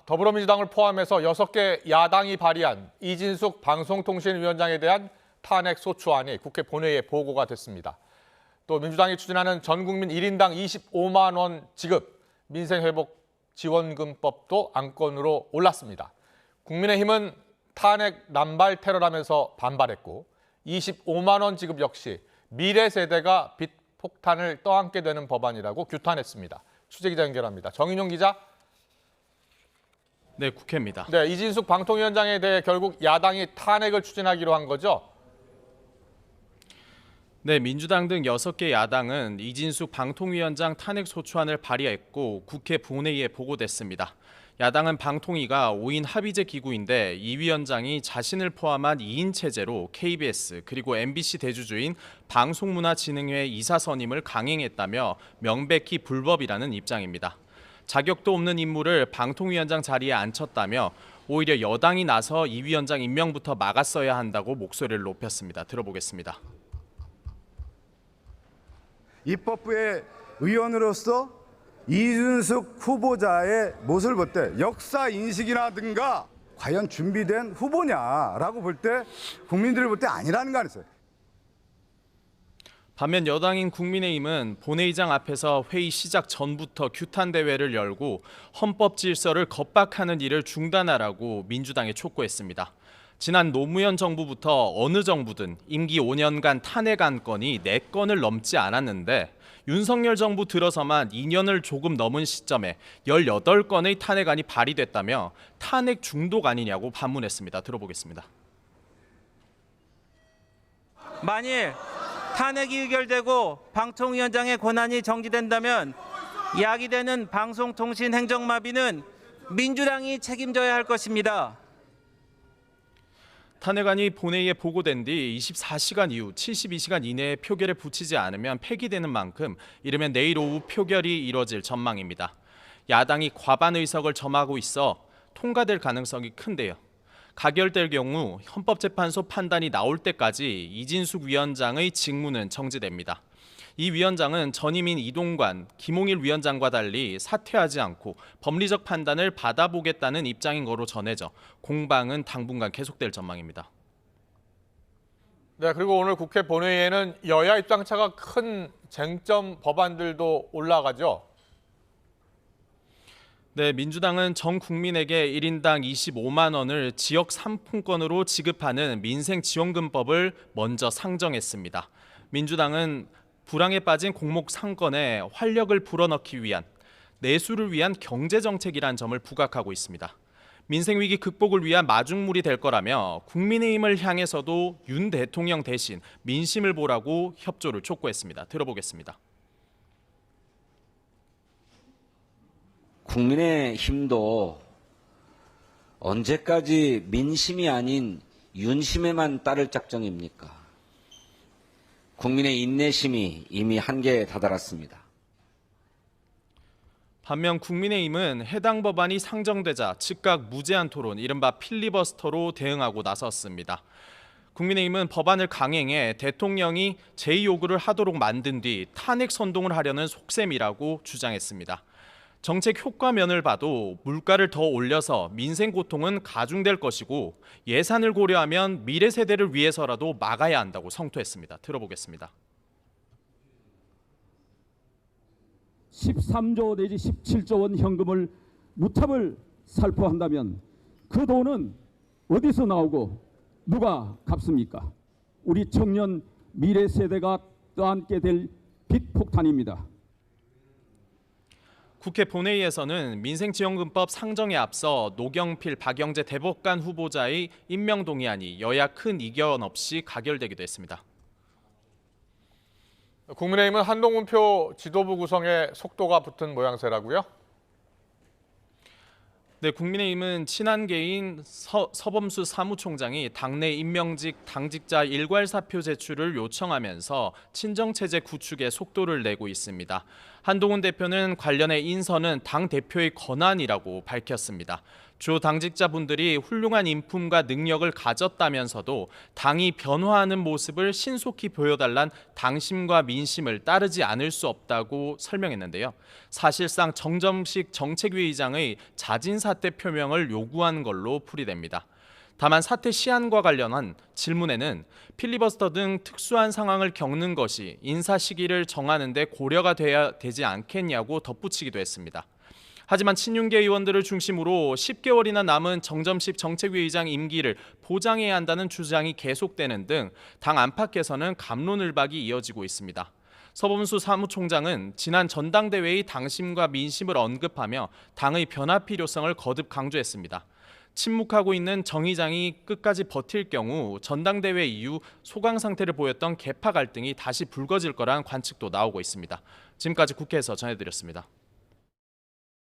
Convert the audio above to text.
더불어민주당을 포함해서 6개 야당이 발의한 이진숙 방송통신위원장에 대한 탄핵 소추안이 국회 본회의에 보고가 됐습니다. 또 민주당이 추진하는 전국민 1인당 25만 원 지급 민생회복지원금법도 안건으로 올랐습니다. 국민의힘은 탄핵 남발 테러라면서 반발했고 25만 원 지급 역시 미래 세대가 빚 폭탄을 떠안게 되는 법안이라고 규탄했습니다. 취재기자 연결합니다. 정인용 기자. 네, 국회입니다. 네, 이진숙 방통위원장에 대해 결국 야당이 탄핵을 추진하기로 한 거죠? 네, 민주당 등 6개 야당은 이진숙 방통위원장 탄핵 소추안을 발의했고 국회 본회의에 보고됐습니다. 야당은 방통위가 5인 합의제 기구인데 이 위원장이 자신을 포함한 2인 체제로 KBS 그리고 MBC 대주주인 방송문화진흥회 이사 선임을 강행했다며 명백히 불법이라는 입장입니다. 자격도 없는 인물을 방통위원장 자리에 앉혔다며 오히려 여당이 나서 이 위원장 임명부터 막았어야 한다고 목소리를 높였습니다. 들어보겠습니다. 입법부의 의원으로서 이준숙 후보자의 모습을 볼 때 역사 인식이라든가 과연 준비된 후보냐라고 볼 때 국민들을 볼 때 아니라는 거 아니겠어요? 반면 여당인 국민의힘은 본회의장 앞에서 회의 시작 전부터 규탄 대회를 열고 헌법 질서를 겁박하는 일을 중단하라고 민주당에 촉구했습니다. 지난 노무현 정부부터 어느 정부든 임기 5년간 탄핵 안건이 4건을 넘지 않았는데 윤석열 정부 들어서만 2년을 조금 넘은 시점에 18건의 탄핵안이 발의됐다며 탄핵 중독 아니냐고 반문했습니다. 들어보겠습니다. 만일 탄핵이 의결되고 방통위원장의 권한이 정지된다면 야기되는 방송통신 행정마비는 민주당이 책임져야 할 것입니다. 탄핵안이 본회의에 보고된 뒤 24시간 이후 72시간 이내에 표결에 붙이지 않으면 폐기되는 만큼 이르면 내일 오후 표결이 이뤄질 전망입니다. 야당이 과반 의석을 점하고 있어 통과될 가능성이 큰데요. 가결될 경우 헌법재판소 판단이 나올 때까지 이진숙 위원장의 직무는 정지됩니다. 이 위원장은 전임인 이동관, 김홍일 위원장과 달리 사퇴하지 않고 법리적 판단을 받아보겠다는 입장인 거로 전해져 공방은 당분간 계속될 전망입니다. 네, 그리고 오늘 국회 본회의에는 여야 입장차가 큰 쟁점 법안들도 올라가죠? 네, 민주당은 전 국민에게 1인당 25만 원을 지역 상품권으로 지급하는 민생지원금법을 먼저 상정했습니다. 민주당은 불황에 빠진 공목 상권에 활력을 불어넣기 위한 내수를 위한 경제정책이라는 점을 부각하고 있습니다. 민생위기 극복을 위한 마중물이 될 거라며 국민의힘을 향해서도 윤 대통령 대신 민심을 보라고 협조를 촉구했습니다. 들어보겠습니다. 국민의힘도 언제까지 민심이 아닌 윤심에만 따를 작정입니까? 국민의 인내심이 이미 한계에 다다랐습니다. 반면 국민의힘은 해당 법안이 상정되자 즉각 무제한 토론, 이른바 필리버스터로 대응하고 나섰습니다. 국민의힘은 법안을 강행해 대통령이 제2요구를 하도록 만든 뒤 탄핵 선동을 하려는 속셈이라고 주장했습니다. 정책 효과면을 봐도 물가를 더 올려서 민생 고통은 가중될 것이고 예산을 고려하면 미래 세대를 위해서라도 막아야 한다고 성토했습니다. 들어보겠습니다. 13조 내지 17조 원 현금을 무탑을 살포한다면 그 돈은 어디서 나오고 누가 갚습니까? 우리 청년 미래 세대가 떠안게 될 빚폭탄입니다. 국회 본회의에서는 민생지원금법 상정에 앞서 노경필, 박영재 대법관 후보자의 임명 동의안이 여야 큰 이견 없이 가결되기도 했습니다. 국민의힘은 한동훈표 지도부 구성에 속도가 붙은 모양새라고요? 네, 국민의힘은 친한계인 서범수 사무총장이 당내 임명직 당직자 일괄사표 제출을 요청하면서 친정체제 구축에 속도를 내고 있습니다. 한동훈 대표는 관련해 인선은 당 대표의 권한이라고 밝혔습니다. 주요 당직자분들이 훌륭한 인품과 능력을 가졌다면서도 당이 변화하는 모습을 신속히 보여달란 당심과 민심을 따르지 않을 수 없다고 설명했는데요. 사실상 정점식 정책위 의장의 자진 사퇴 표명을 요구한 걸로 풀이됩니다. 다만 사퇴 시한과 관련한 질문에는 필리버스터 등 특수한 상황을 겪는 것이 인사 시기를 정하는 데 고려가 돼야 되지 않겠냐고 덧붙이기도 했습니다. 하지만 친윤계 의원들을 중심으로 10개월이나 남은 정점식 정책위 의장 임기를 보장해야 한다는 주장이 계속되는 등 당 안팎에서는 갑론을박이 이어지고 있습니다. 서범수 사무총장은 지난 전당대회의 당심과 민심을 언급하며 당의 변화 필요성을 거듭 강조했습니다. 침묵하고 있는 정 의장이 끝까지 버틸 경우 전당대회 이후 소강 상태를 보였던 계파 갈등이 다시 불거질 거란 관측도 나오고 있습니다. 지금까지 국회에서 전해드렸습니다.